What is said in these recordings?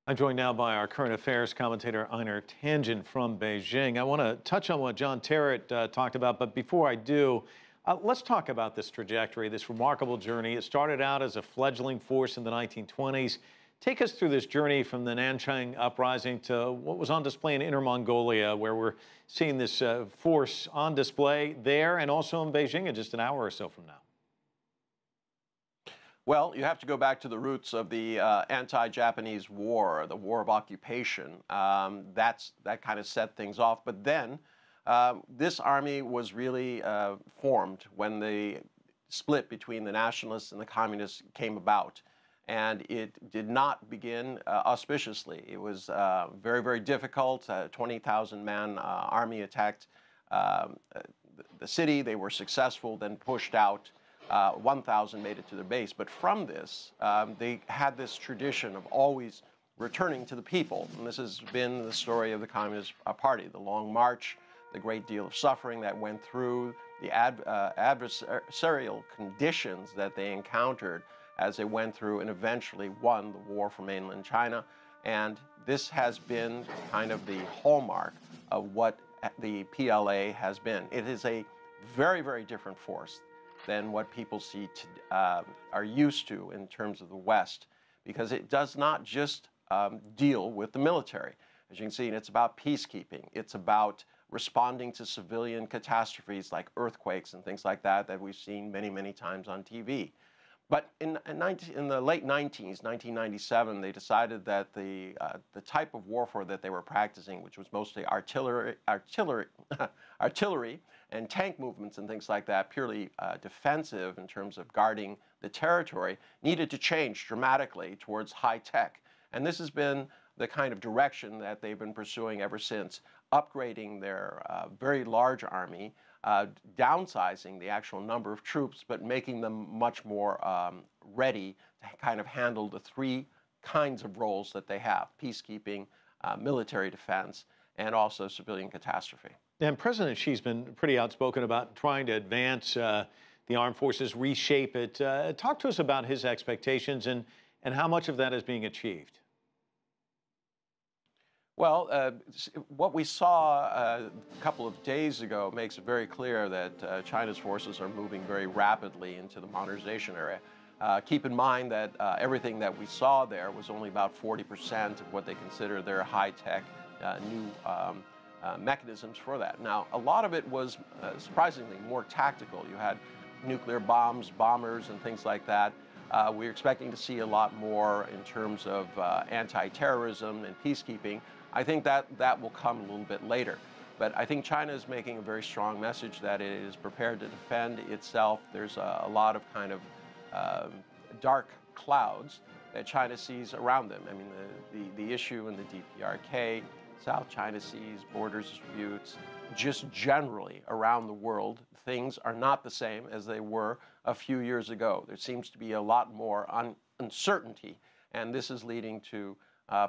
I'm joined now by our current affairs commentator, Einar Tangen from Beijing. I want to touch on what John Terrett talked about, but before I do, let's talk about this trajectory, this remarkable journey. It started out as a fledgling force in the 1920s. Take us through this journey from the Nanchang uprising to what was on display in Inner Mongolia, where we're seeing this force on display there and also in Beijing in just an hour or so from now. Well, you have to go back to the roots of the anti-Japanese war, the war of occupation. That kind of set things off. But then this army was really formed when the split between the nationalists and the communists came about. And it did not begin auspiciously. It was very, very difficult. 20,000-man army attacked the city. They were successful, then pushed out. 1,000 made it to their base. But from this, they had this tradition of always returning to the people. And this has been the story of the Communist Party, the long march, the great deal of suffering that went through, the adversarial conditions that they encountered as they went through and eventually won the war for mainland China. And this has been kind of the hallmark of what the PLA has been. It is a very, very different force than what people are used to in terms of the West, because it does not just deal with the military. As you can see, it's about peacekeeping. It's about responding to civilian catastrophes like earthquakes and things like that that we've seen many, many times on TV. But in the late 90s, 1997, they decided that the type of warfare that they were practicing, which was mostly artillery and tank movements and things like that, purely defensive in terms of guarding the territory, needed to change dramatically towards high tech. And this has been the kind of direction that they've been pursuing ever since, upgrading their very large army, downsizing the actual number of troops, but making them much more ready to kind of handle the three kinds of roles that they have: peacekeeping, military defense, and also civilian catastrophe. And President Xi's been pretty outspoken about trying to advance the armed forces, reshape it. Talk to us about his expectations and how much of that is being achieved. Well, what we saw a couple of days ago makes it very clear that China's forces are moving very rapidly into the modernization area. Keep in mind that everything that we saw there was only about 40% of what they consider their high-tech new mechanisms for that. Now, a lot of it was surprisingly more tactical. You had nuclear bombs, bombers, and things like that. We're expecting to see a lot more in terms of anti-terrorism and peacekeeping. I think that will come a little bit later. But I think China is making a very strong message that it is prepared to defend itself. There's a lot of kind of dark clouds that China sees around them. I mean, the issue in the DPRK, South China Seas, border disputes, just generally around the world, things are not the same as they were a few years ago. There seems to be a lot more uncertainty, and this is leading to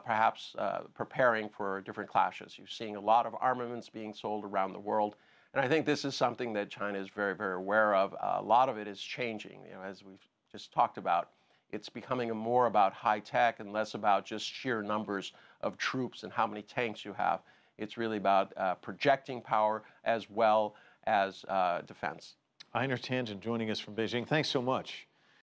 perhaps preparing for different clashes. You're seeing a lot of armaments being sold around the world, and I think this is something that China is very, very aware of. A lot of it is changing, as we've just talked about. It's becoming more about high tech and less about just sheer numbers of troops and how many tanks you have. It's really about projecting power as well as defense. Einar Tangen joining us from Beijing. Thanks so much.